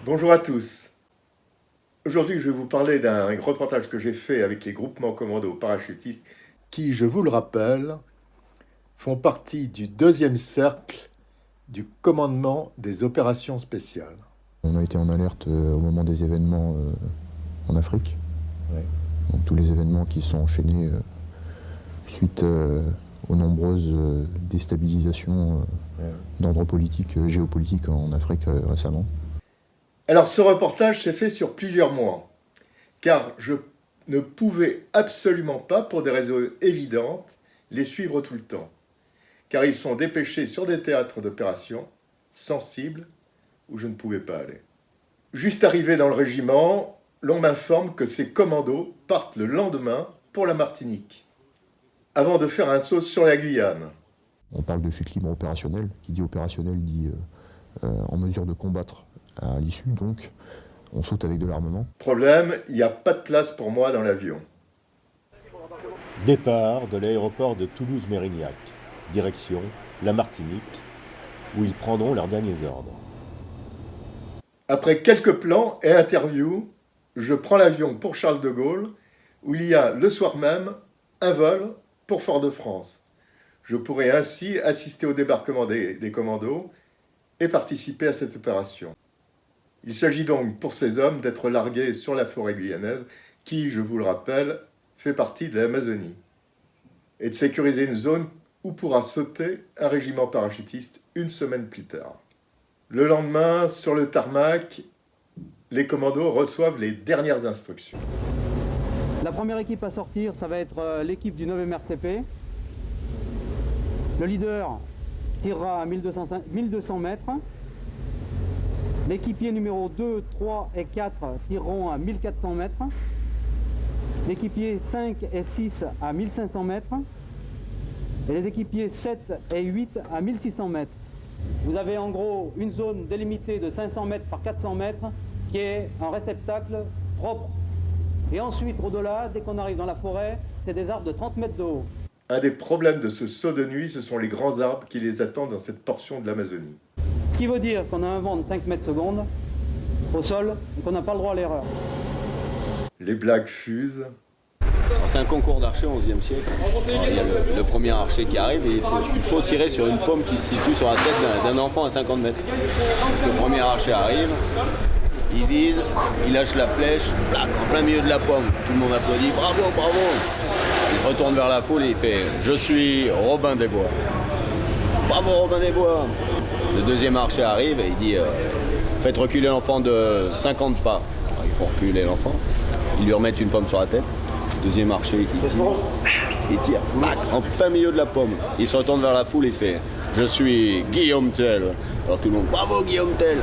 Bonjour à tous. Aujourd'hui, je vais vous parler d'un reportage que j'ai fait avec les groupements commandos parachutistes qui, je vous le rappelle, font partie du deuxième cercle du commandement des opérations spéciales. On a été en alerte au moment des événements en Afrique. Ouais. Donc, tous les événements qui sont enchaînés suite aux nombreuses déstabilisations d'ordre politique, géopolitique en Afrique récemment. Alors ce reportage s'est fait sur plusieurs mois, car je ne pouvais absolument pas, pour des raisons évidentes, les suivre tout le temps, car ils sont dépêchés sur des théâtres d'opération sensibles où je ne pouvais pas aller. Juste arrivé dans le régiment, l'on m'informe que ces commandos partent le lendemain pour la Martinique, avant de faire un saut sur la Guyane. On parle de chute libre opérationnelle. Qui dit opérationnel dit en mesure de combattre à l'issue, donc on saute avec de l'armement. Problème, il n'y a pas de place pour moi dans l'avion. Départ de l'aéroport de Toulouse-Mérignac, direction la Martinique, où ils prendront leurs derniers ordres. Après quelques plans et interviews, je prends l'avion pour Charles de Gaulle, où il y a le soir même un vol pour Fort-de-France. Je pourrai ainsi assister au débarquement des commandos et participer à cette opération. Il s'agit donc pour ces hommes d'être largués sur la forêt guyanaise, qui, je vous le rappelle, fait partie de l'Amazonie, et de sécuriser une zone où pourra sauter un régiment parachutiste une semaine plus tard. Le lendemain, sur le tarmac, les commandos reçoivent les dernières instructions. La première équipe à sortir, ça va être l'équipe du 9e RCP. Le leader tirera à 1200 mètres. L'équipier numéro 2, 3 et 4 tireront à 1400 mètres. L'équipier 5 et 6 à 1500 mètres. Et les équipiers 7 et 8 à 1600 mètres. Vous avez en gros une zone délimitée de 500 mètres par 400 mètres qui est un réceptacle propre. Et ensuite, au-delà, dès qu'on arrive dans la forêt, c'est des arbres de 30 mètres de haut. Un des problèmes de ce saut de nuit, ce sont les grands arbres qui les attendent dans cette portion de l'Amazonie. Ce qui veut dire qu'on a un vent de 5 mètres secondes au sol et qu'on n'a pas le droit à l'erreur. Les blagues fusent. C'est un concours d'archers au XIe siècle. Alors, il y a le premier archer qui arrive et il faut tirer sur une pomme qui se situe sur la tête d'un enfant à 50 mètres. Le premier archer arrive, il vise, il lâche la flèche, plac, en plein milieu de la pomme. Tout le monde applaudit, bravo, bravo. Il se retourne vers la foule et il fait « Je suis Robin des Bois ». Bravo Robin des Bois. Le deuxième archer arrive et il dit « Faites reculer l'enfant de 50 pas ». Alors, il faut reculer l'enfant, ils lui remettent une pomme sur la tête. Deuxième archer il tire, bac, en plein milieu de la pomme. Il se retourne vers la foule et fait « Je suis Guillaume Tell ». Alors tout le monde « Bravo Guillaume Tell ».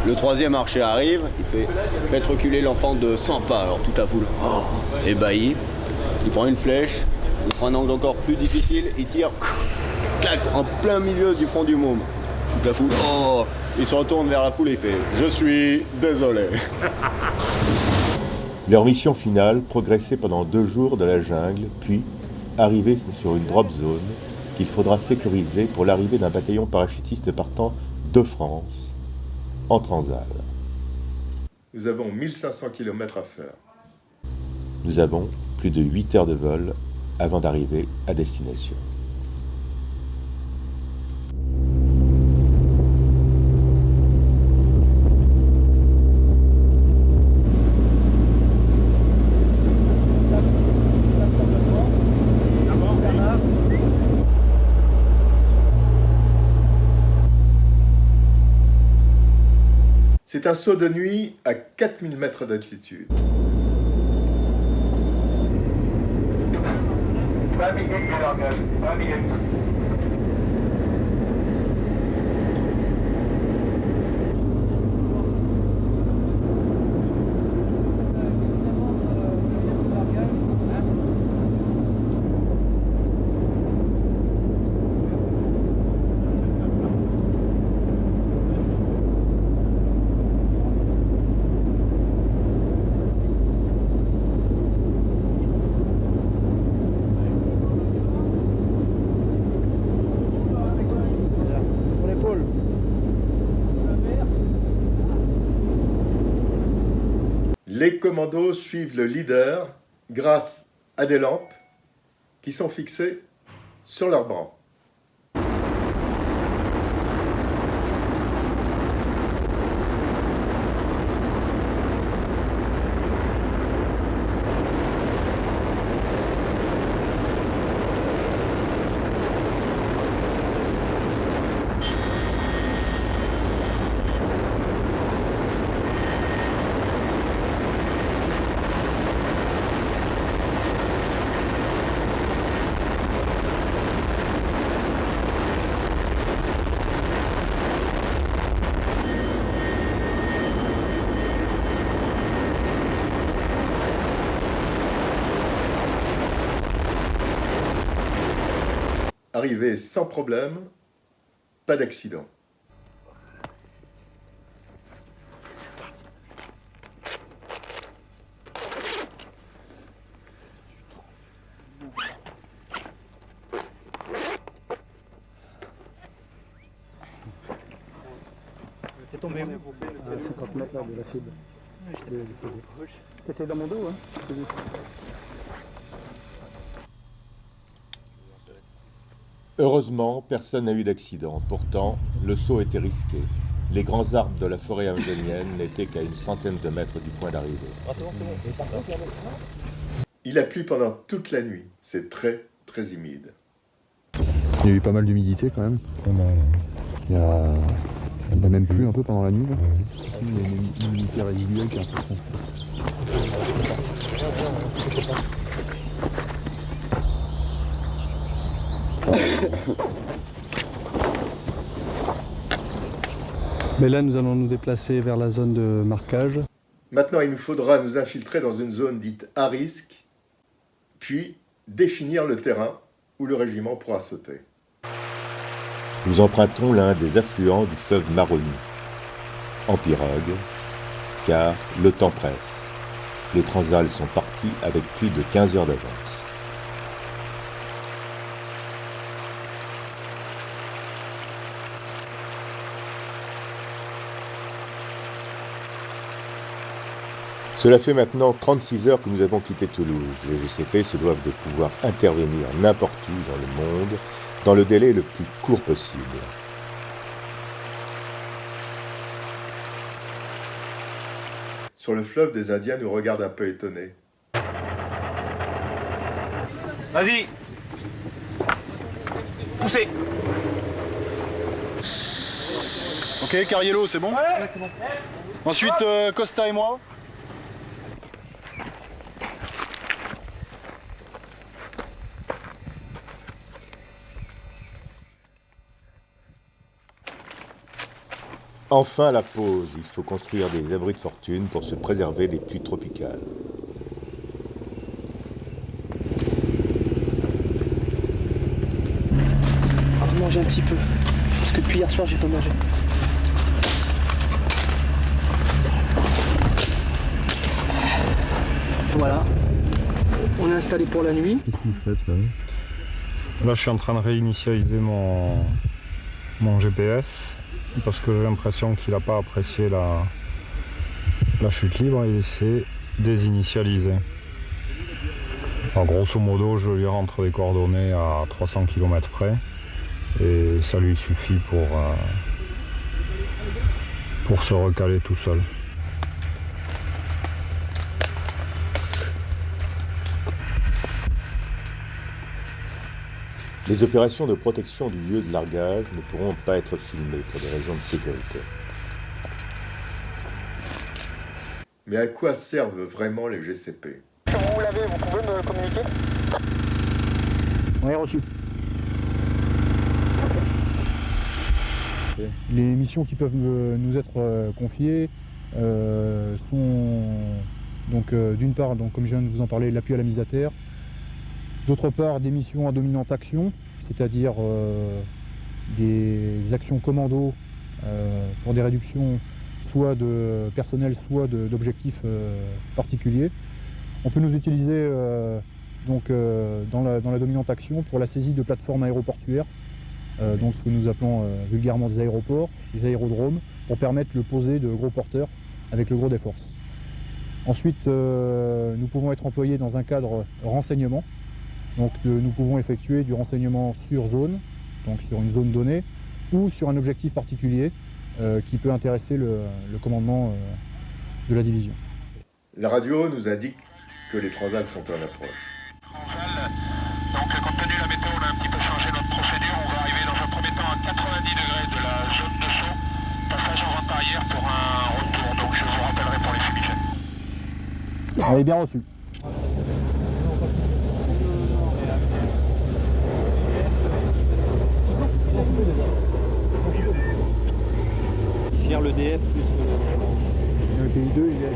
Le troisième archer arrive, il fait « Faites reculer l'enfant de 100 pas ». Alors toute la foule ébahi. Il prend une flèche, il prend un angle encore plus difficile, il tire, clac, en plein milieu du front du môme. Toute la foule il se retourne vers la foule et il fait « Je suis désolé ». Leur mission finale, progresser pendant 2 jours dans la jungle, puis arriver sur une drop zone qu'il faudra sécuriser pour l'arrivée d'un bataillon parachutiste partant de France, en Transal. Nous avons 1500 km à faire. Nous avons plus de 8 heures de vol avant d'arriver à destination. C'est un saut de nuit à 4000 mètres d'altitude. 20 minutes de langage, 20 minutes. Les commandos suivent le leader grâce à des lampes qui sont fixées sur leurs bras. Arrivé sans problème, pas d'accident. T'es tombé où? À 50 mètres là de la cible. T'étais dans mon dos, hein? Heureusement, personne n'a eu d'accident. Pourtant, le saut était risqué. Les grands arbres de la forêt amazonienne n'étaient qu'à une centaine de mètres du point d'arrivée. Il a plu pendant toute la nuit. C'est très, très humide. Il y a eu pas mal d'humidité quand même. Il y a même plu un peu pendant la nuit. Là. Il y a une humidité résiduelle qui est importante. Mais là, nous allons nous déplacer vers la zone de marquage. Maintenant, il nous faudra nous infiltrer dans une zone dite à risque, puis définir le terrain où le régiment pourra sauter. Nous empruntons l'un des affluents du fleuve Maroni, en pirogue, car le temps presse. Les Transals sont partis avec plus de 15 heures d'avance. Cela fait maintenant 36 heures que nous avons quitté Toulouse. Les GCP se doivent de pouvoir intervenir n'importe où dans le monde, dans le délai le plus court possible. Sur le fleuve, des Indiens nous regardent un peu étonnés. Vas-y. Poussez. Ok, Cariello, c'est bon? Ouais, c'est bon. Ensuite, Costa et moi. Enfin la pause, il faut construire des abris de fortune pour se préserver des pluies tropicales. On va manger un petit peu, parce que depuis hier soir j'ai pas mangé. Voilà, on est installé pour la nuit. Qu'est-ce que vous faites là? Là, je suis en train de réinitialiser mon GPS parce que j'ai l'impression qu'il n'a pas apprécié la chute libre et il s'est désinitialisé. Alors, grosso modo, je lui rentre des coordonnées à 300 km près et ça lui suffit pour se recaler tout seul. Les opérations de protection du lieu de largage ne pourront pas être filmées pour des raisons de sécurité. Mais à quoi servent vraiment les GCP? Quand vous l'avez, vous pouvez me communiquer? Oui, reçu. Les missions qui peuvent nous être confiées sont donc d'une part, donc, comme je viens de vous en parler, l'appui à la mise à terre. D'autre part, des missions à dominante action, c'est-à-dire des actions commando pour des réductions soit de personnel, soit d'objectifs particuliers. On peut nous utiliser dans la dominante action pour la saisie de plateformes aéroportuaires, donc ce que nous appelons vulgairement des aéroports, des aérodromes, pour permettre le poser de gros porteurs avec le gros des forces. Ensuite, nous pouvons être employés dans un cadre renseignement. Donc nous pouvons effectuer du renseignement sur zone, donc sur une zone donnée, ou sur un objectif particulier qui peut intéresser le commandement de la division. La radio nous indique que les transals sont en approche. Donc compte tenu de la météo, on a un petit peu changé notre procédure. On va arriver dans un premier temps à 90 degrés de la zone de saut. Passage en rampe arrière pour un retour. Donc je vous rappellerai pour les fumigènes. Allez, bien reçu. Il gère le DF plus Le PI2, il est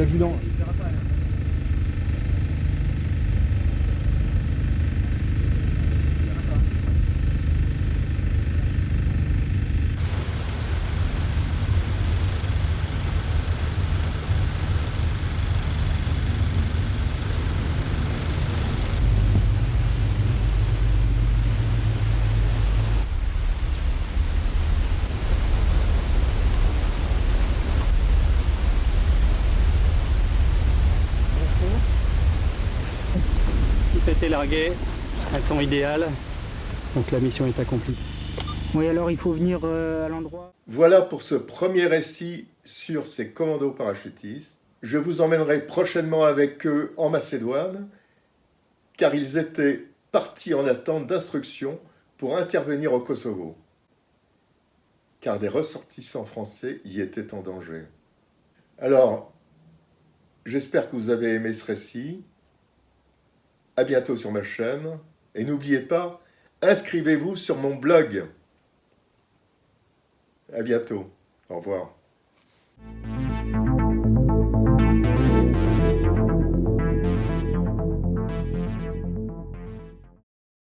l'adjudant. tout a été largué. Elles sont idéales. Donc la mission est accomplie. Oui, alors il faut venir à l'endroit. Voilà pour ce premier récit sur ces commandos parachutistes. Je vous emmènerai prochainement avec eux en Macédoine, car ils étaient partis en attente d'instructions pour intervenir au Kosovo, car des ressortissants français y étaient en danger. Alors, j'espère que vous avez aimé ce récit. À bientôt sur ma chaîne. Et n'oubliez pas, inscrivez-vous sur mon blog. À bientôt. Au revoir.